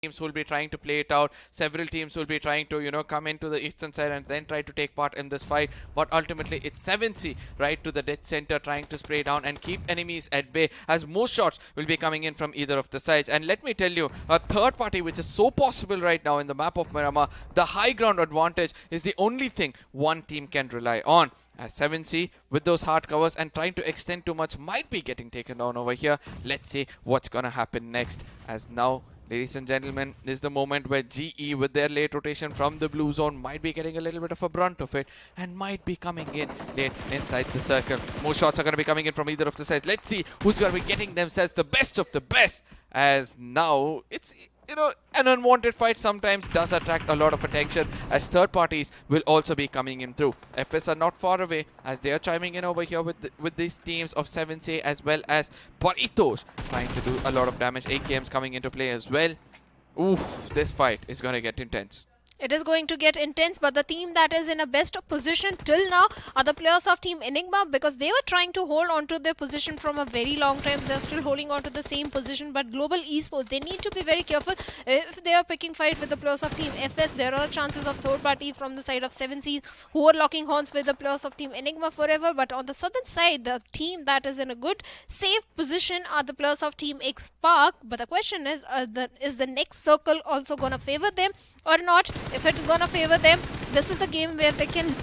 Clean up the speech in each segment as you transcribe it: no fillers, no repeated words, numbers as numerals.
teams will be trying to play it out. Several teams will be trying to, come into the eastern side and then try to take part in this fight. But ultimately, it's 7C right to the dead center, trying to spray down and keep enemies at bay, as most shots will be coming in from either of the sides. And let me tell you, a third party, which is so possible right now in the map of Miramar, the high ground advantage is the only thing one team can rely on. As 7C with those hard covers and trying to extend too much might be getting taken down over here. Let's see what's gonna happen next, as now, ladies and gentlemen, this is the moment where GE with their late rotation from the blue zone might be getting a little bit of a brunt of it and might be coming in late inside the circle. More shots are going to be coming in from either of the sides. Let's see who's going to be getting themselves the best of the best, as now it's, an unwanted fight sometimes does attract a lot of attention, as third parties will also be coming in through. FS are not far away, as they are chiming in over here with these teams of 7C as well as Burritos trying to do a lot of damage. AKMs coming into play as well. Oof, this fight is going to get intense. It is going to get intense, but the team that is in a best position till now are the players of Team Enigma, because they were trying to hold on to their position from a very long time. They're still holding on to the same position, but Global Esports, they need to be very careful. If they are picking fight with the players of Team FS, there are chances of third party from the side of 7C who are locking horns with the players of Team Enigma forever. But on the southern side, the team that is in a good, safe position are the players of Team X Park. But the question is the next circle also going to favor them or not? If it's gonna favor them, this is the game where they can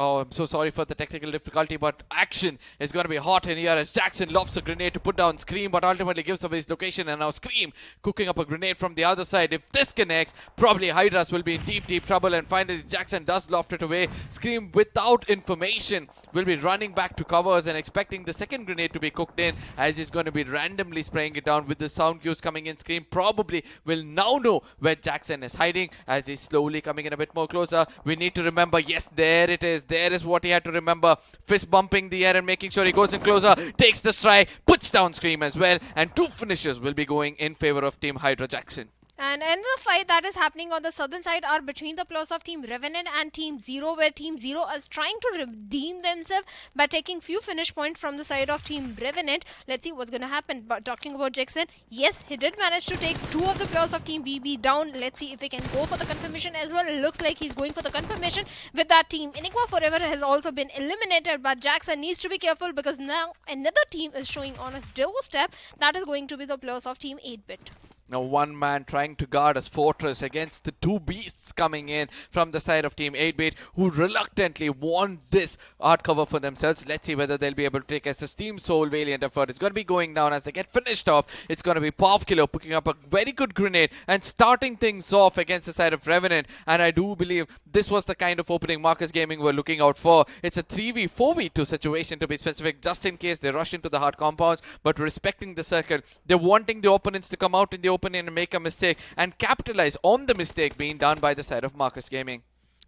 Oh, I'm so sorry for the technical difficulty, but action is going to be hot in here as Jackson lobs a grenade to put down Scream, but ultimately gives away his location, and now Scream cooking up a grenade from the other side. If this connects, probably Hydras will be in deep, deep trouble, and finally Jackson does loft it away. Scream, without information, will be running back to covers and expecting the second grenade to be cooked in, as he's going to be randomly spraying it down with the sound cues coming in. Scream probably will now know where Jackson is hiding as he's slowly coming in a bit more closer. We need to remember, yes, there it is. There is what he had to remember. Fist bumping the air and making sure he goes in closer. Takes the strike, puts down Scream as well. And 2 finishes will be going in favor of Team Hydra Jackson. And in the fight that is happening on the southern side are between the players of Team Revenant and Team Zero, where Team Zero is trying to redeem themselves by taking few finish points from the side of Team Revenant. Let's see what's going to happen. But talking about Jackson, yes, he did manage to take 2 of the players of Team BB down. Let's see if he can go for the confirmation as well. It looks like he's going for the confirmation. With that, Team Enigma Forever has also been eliminated, but Jackson needs to be careful because now another team is showing on its doorstep. That is going to be the players of Team 8-bit. Now one man trying to guard his fortress against the 2 beasts coming in from the side of Team 8-bit, who reluctantly want this art cover for themselves. Let's see whether they'll be able to take as a Team Soul Valiant effort. It's going to be going down as they get finished off. It's going to be Pav Killer picking up a very good grenade and starting things off against the side of Revenant. And I do believe this was the kind of opening Marcus Gaming were looking out for. It's a 3v4v2 situation to be specific, just in case they rush into the hard compounds, but respecting the circle. They're wanting the opponents to come out in the open and make a mistake and capitalize on the mistake being done by the side of Marcus Gaming.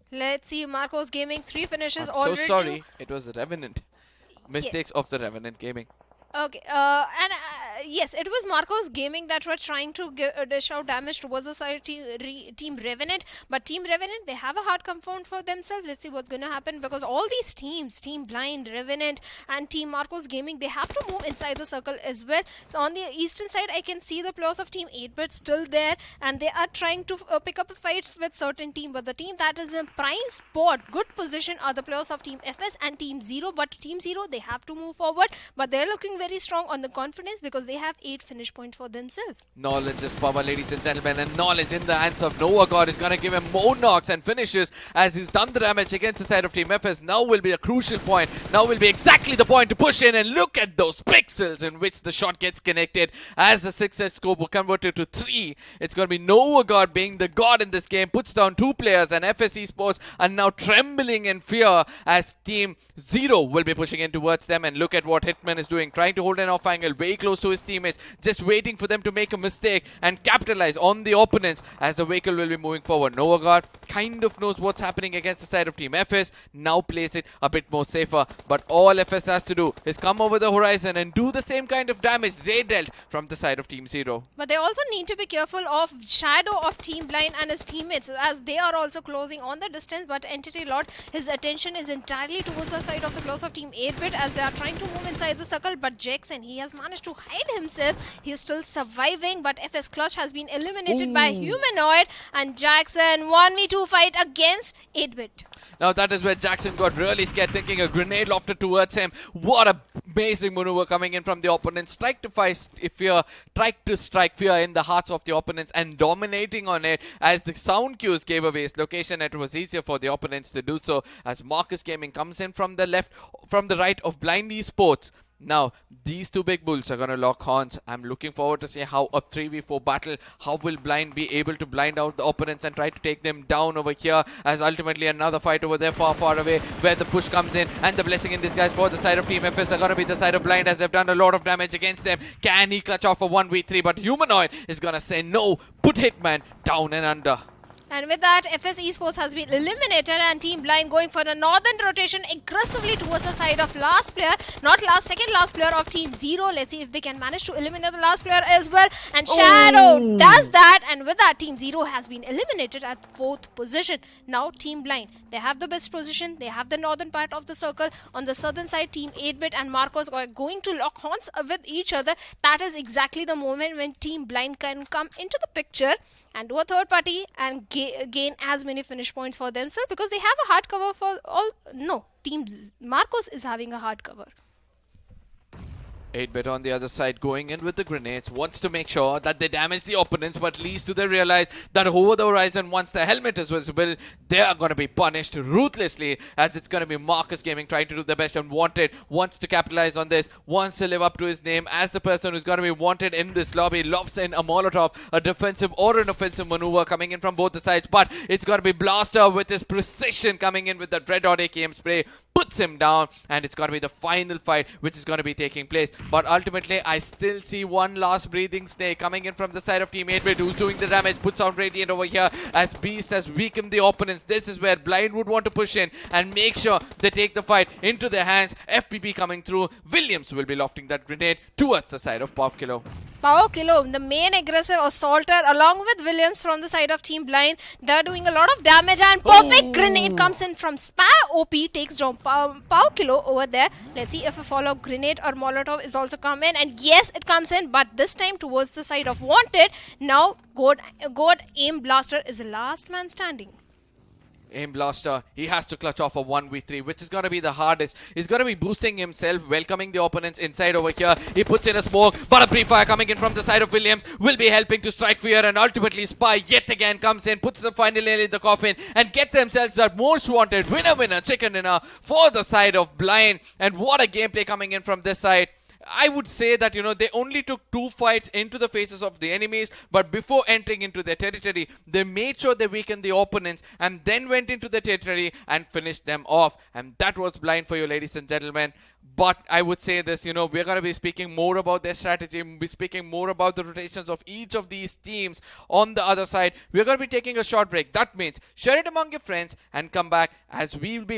Let's see, Marcos Gaming 3 finishes I'm already. so sorry, it was the Revenant. Mistakes of the Revenant Gaming. Okay, yes, it was Marcos Gaming that were trying to dish out damage towards the side Team Revenant, but Team Revenant, they have a hard compound for themselves. Let's see what's going to happen, because all these teams, Team Blind, Revenant and Team Marcos Gaming, they have to move inside the circle as well. So on the eastern side, I can see the players of Team 8-bit still there, and they are trying to pick up fights with certain team, but the team that is in prime spot, good position, are the players of Team FS and Team Zero. But Team Zero, they have to move forward, but they're looking very strong on the confidence because they have 8 finish points for themselves. Knowledge is power, ladies and gentlemen, and knowledge in the hands of Noah God is going to give him more knocks and finishes as he's done the damage against the side of Team FS. Now will be a crucial point. Now will be exactly the point to push in, and look at those pixels in which the shot gets connected as the success scope will converted to 3. It's going to be Noah God being the god in this game, puts down 2 players, and FS Esports are now trembling in fear as Team Zero will be pushing in towards them. And look at what Hitman is doing, trying to hold an off angle very close to his teammates, just waiting for them to make a mistake and capitalize on the opponents as the vehicle will be moving forward. Noah God kind of knows what's happening against the side of Team FS, now plays it a bit more safer, but all FS has to do is come over the horizon and do the same kind of damage they dealt from the side of Team Zero. But they also need to be careful of Shadow of Team Blind and his teammates, as they are also closing on the distance, but Entity Lord, his attention is entirely towards the side of the players of Team 8-bit as they are trying to move inside the circle. But Jackson, he has managed to hide himself. He is still surviving, but FS Clutch has been eliminated by Humanoid, and Jackson 1v2 fight against 8-bit. Now that is where Jackson got really scared, thinking a grenade lofted towards him. What a amazing maneuver coming in from the opponent. Strike to fight fear, strike to strike fear in the hearts of the opponents and dominating on it as the sound cues gave away his location. It was easier for the opponents to do so as Marcus Gaming comes in from the left, from the right of Blind Esports. Now, these 2 big bulls are going to lock horns. I'm looking forward to see how a 3v4 battle, how will Blind be able to blind out the opponents and try to take them down over here, as ultimately another fight over there far, far away where the push comes in, and the blessing in disguise for the side of Team FS are going to be the side of Blind as they've done a lot of damage against them. Can he clutch off a 1v3? But Humanoid is going to say no, put Hitman down and under. And with that, FS Esports has been eliminated, and Team Blind going for the northern rotation aggressively towards the side of last player, not last, second last player of Team Zero. Let's see if they can manage to eliminate the last player as well. And Shadow does that, and with that, Team Zero has been eliminated at 4th position. Now Team Blind, they have the best position. They have the northern part of the circle. On the southern side, Team 8-bit and Marcos are going to lock horns with each other. That is exactly the moment when Team Blind can come into the picture and do a third party and gain as many finish points for themselves, because they have a hard cover for all. No, Team Marcos is having a hard cover. 8-bit on the other side going in with the grenades, wants to make sure that they damage the opponents, but least do they realize that over the horizon, once the helmet is visible, they are going to be punished ruthlessly, as it's going to be Marcus Gaming trying to do the best and Wanted wants to capitalize on this, wants to live up to his name as the person who's going to be wanted in this lobby, lofts in a Molotov, a defensive or an offensive maneuver coming in from both the sides, but it's going to be Blaster with his precision coming in with that red dot AKM spray, puts him down, and it's going to be the final fight which is going to be taking place. But ultimately, I still see one last breathing snake coming in from the side of Team 8-bit, who's doing the damage, puts out Radiant over here as Beast has weakened the opponents. This is where Blind would want to push in and make sure they take the fight into their hands. FPP coming through. Williams will be lofting that grenade towards the side of Pop Kilo. Power Kilo, the main aggressive assaulter, along with Williams from the side of Team Blind. They're doing a lot of damage, and perfect grenade comes in from Spy OP, takes down Power Kilo over there. Let's see if a follow-up grenade or Molotov is also come in, and yes, it comes in, but this time towards the side of Wanted. Now, God Aim Blaster is the last man standing. Aim Blaster, he has to clutch off a 1v3, which is going to be the hardest. He's going to be boosting himself, welcoming the opponents inside over here. He puts in a smoke, but a pre-fire coming in from the side of Williams will be helping to strike fear, and ultimately Spy yet again comes in, puts the final nail in the coffin, and gets themselves that most wanted winner, chicken dinner for the side of Blind. And what a gameplay coming in from this side. I would say that, they only took 2 fights into the faces of the enemies, but before entering into their territory, they made sure they weakened the opponents and then went into the territory and finished them off. And that was Blind for you, ladies and gentlemen. But I would say this, we're going to be speaking more about their strategy, we'll be speaking more about the rotations of each of these teams on the other side. We're going to be taking a short break. That means share it among your friends and come back as we will be